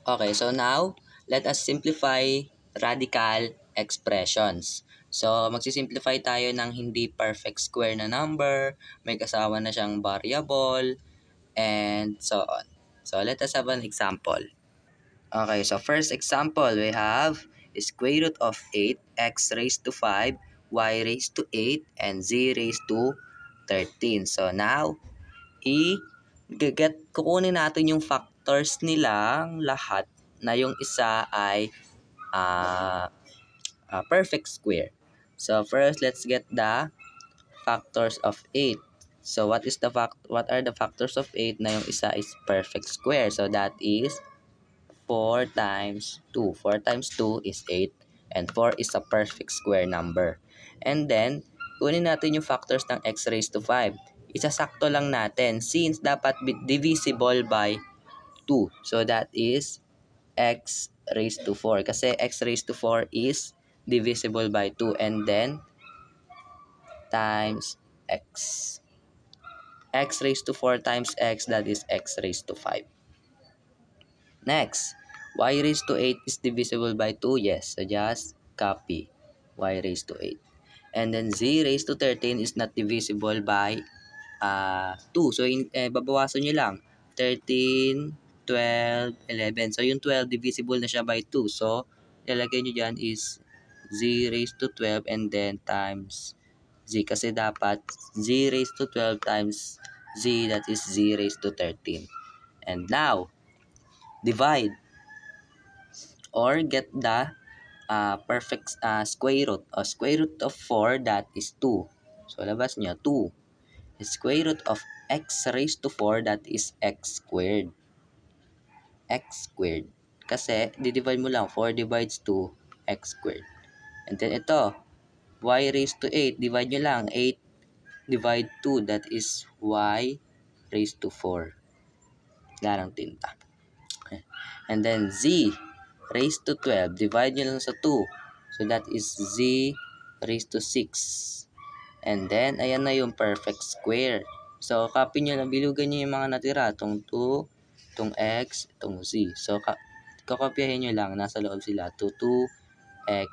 Okay, so now, let us simplify radical expressions. So, magsisimplify tayo ng hindi perfect square na number, may kasama na siyang variable, and so on. So, let us have an example. Okay, so first example, we have square root of 8, x raised to 5, y raised to 8, and z raised to 13. So, now, kukunin natin yung factors nilang lahat na yung isa ay perfect square. So first, let's get the factors of 8. So what are the factors of 8 na yung isa is perfect square? So that is 4 times 2. 4 times 2 is 8 and 4 is a perfect square number. And then kunin natin yung factors ng x raised to 5. Isasakto lang natin since dapat divisible by 2. So that is x raised to 4. Kasi x raised to 4 is divisible by 2 and then times x. X raised to 4 times x, that is x raised to 5. Next, y raised to 8 is divisible by 2. Yes, so just copy y raised to 8. And then z raised to 13 is not divisible by 2. So, babawasan nyo lang. 13, 12, 11. So, yung 12 divisible na siya by 2. So, ilalagay nyo dyan is z raised to 12 and then times z. Kasi dapat z raised to 12 times z, that is z raised to 13. And now, divide or get the perfect square root. O square root of 4, that is 2. So, labas nyo, 2. Square root of x raised to 4, that is x squared. X squared. Kasi, didivide mo lang. 4 divides 2, x squared. And then ito, y raised to 8. Divide nyo lang. 8 divide 2, that is y raised to 4. Larang tinta. And then z raised to 12. Divide nyo lang sa 2. So that is z raised to 6. And then, ayan na yung perfect square. So, copy nyo lang, bilugan nyo yung mga natira. Itong 2, itong x, itong z. So, kakopyahin nyo lang, nasa loob sila. 2x,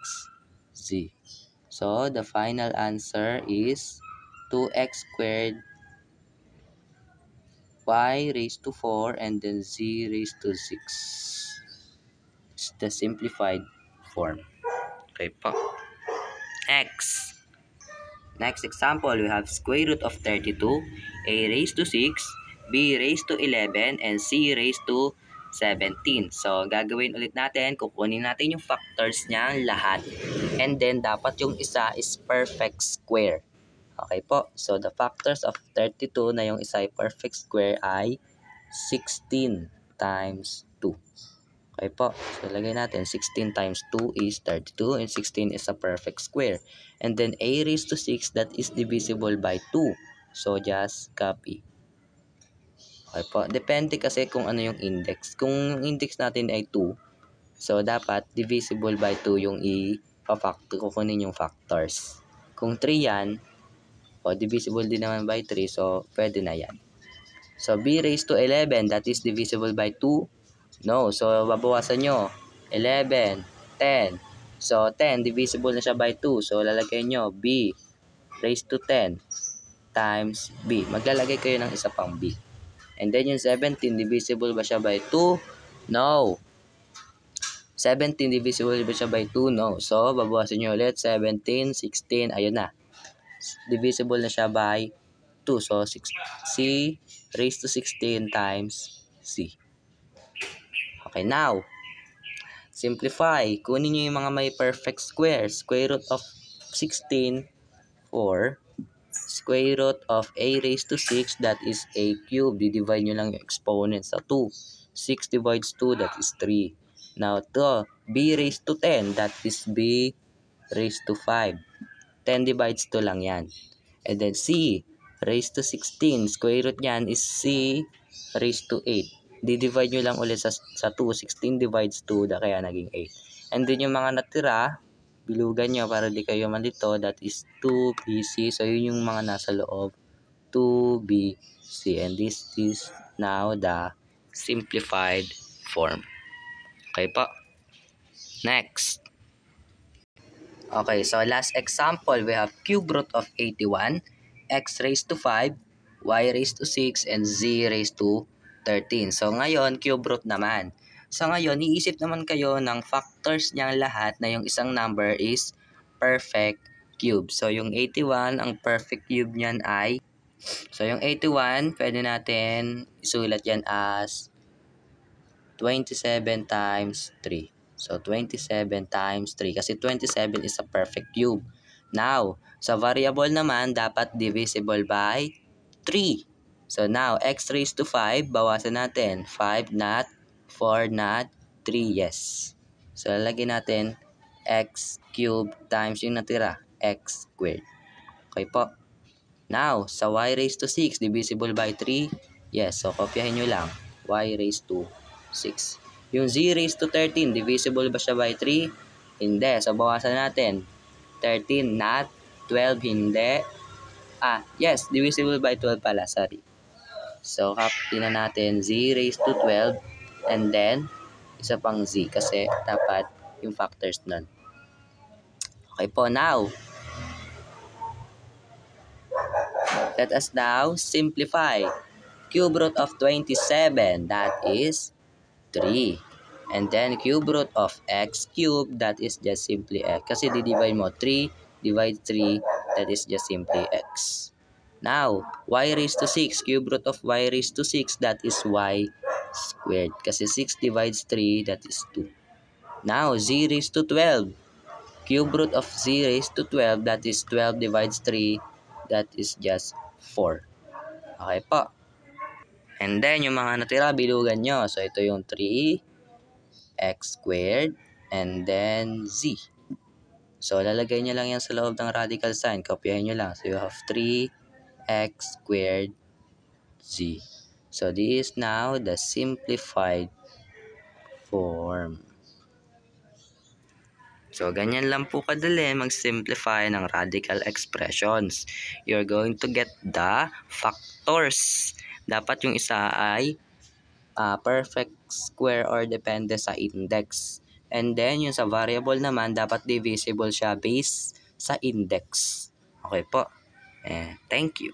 z. So, the final answer is 2x squared, y raised to 4, and then z raised to 6. It's the simplified form. Okay po. Next example, we have square root of 32, a raised to 6, b raised to 11, and c raised to 17. So, gagawin ulit natin, kukunin natin yung factors niya lahat. And then, dapat yung isa is perfect square. Okay po. So, the factors of 32 na yung isa ay perfect square ay 16 times 2. Okay po. So, lagay natin 16 times 2 is 32 and 16 is a perfect square. And then a raised to 6, that is divisible by 2. So, just copy. Okay po. Depende kasi kung ano yung index. Kung yung index natin ay 2, so dapat divisible by 2 yung kukunin yung factors. Kung 3 yan, divisible din naman by 3, so pwede na yan. So, b raised to 11, that is divisible by 2. No, so babawasan nyo. 11, 10. So, 10, divisible na siya by 2. So, lalagay nyo b raised to 10 times b. Maglalagay kayo ng isa pang b. And then yung 17, divisible ba siya by 2? No. 17, divisible ba siya by 2? No. So, babawasan nyo ulit. 17, 16, ayun na. Divisible na siya by 2. So, c raised to 16 times c. Okay, now, simplify. Kunin nyo yung mga may perfect square. Square root of 16, 4. Square root of a raised to 6, that is a cube. Di-divide nyo lang yung exponent sa 2. 6 divides 2, that is 3. Now, to b raised to 10, that is b raised to 5. 10 divides 2 lang yan. And then c raised to 16. Square root yan is c raised to 8. Di-divide nyo lang ulit sa 2. 16 divides 2, kaya naging 8. And then yung mga natira, bilugan nyo para di kayo malito. That is 2bc. So, yun yung mga nasa loob. 2bc. And this is now the simplified form. Okay po. Next. Okay, so last example, we have cube root of 81, x raised to 5, y raised to 6, and z raised to 13. So ngayon, cube root naman. So ngayon, iisip naman kayo ng factors niyang lahat na yung isang number is perfect cube. So yung 81, ang perfect cube niyan ay, so yung 81, pwede natin isulat yan as 27 times 3. So, 27 times 3 kasi 27 is a perfect cube. Now, sa variable naman, dapat divisible by 3. So, now, x raised to 5, bawasan natin. 5 not, 4 not, 3 yes. So, lalagyan natin x cube times yung natira, x squared. Okay po. Now, sa y raised to 6, divisible by 3, yes. So, kopyahin nyo lang, y raised to 6. Yung z raised to 13, divisible ba siya by 3? Hindi. So, bawasan natin. 13 not, 12 hindi. Yes, divisible by 12 pala, sorry. So, copy na natin z raised to 12 and then, isa pang z kasi dapat yung factors nun. Okay po, now, let us now simplify. Cube root of 27, that is 3. And then cube root of x cube, that is just simply x. Kasi di-divide mo 3, divide 3, that is just simply x. Now, y raised to 6, cube root of y raised to 6, that is y squared. Kasi 6 divides 3, that is 2. Now, z raised to 12, cube root of z raised to 12, that is 12 divides 3, that is just 4. Okay po. And then, yung mga natira, bilugan nyo. So, ito yung 3x squared and then z. So, lalagay nyo lang yan sa loob ng radical sign. Kopyahin nyo lang. So, you have 3x squared z. So, this is now the simplified form. So, ganyan lang po kadali mag-simplify ng radical expressions. You're going to get the factors. Dapat yung isa ay perfect square or depende sa index. And then, yung sa variable naman, dapat divisible siya based sa index. Okay po. Thank you.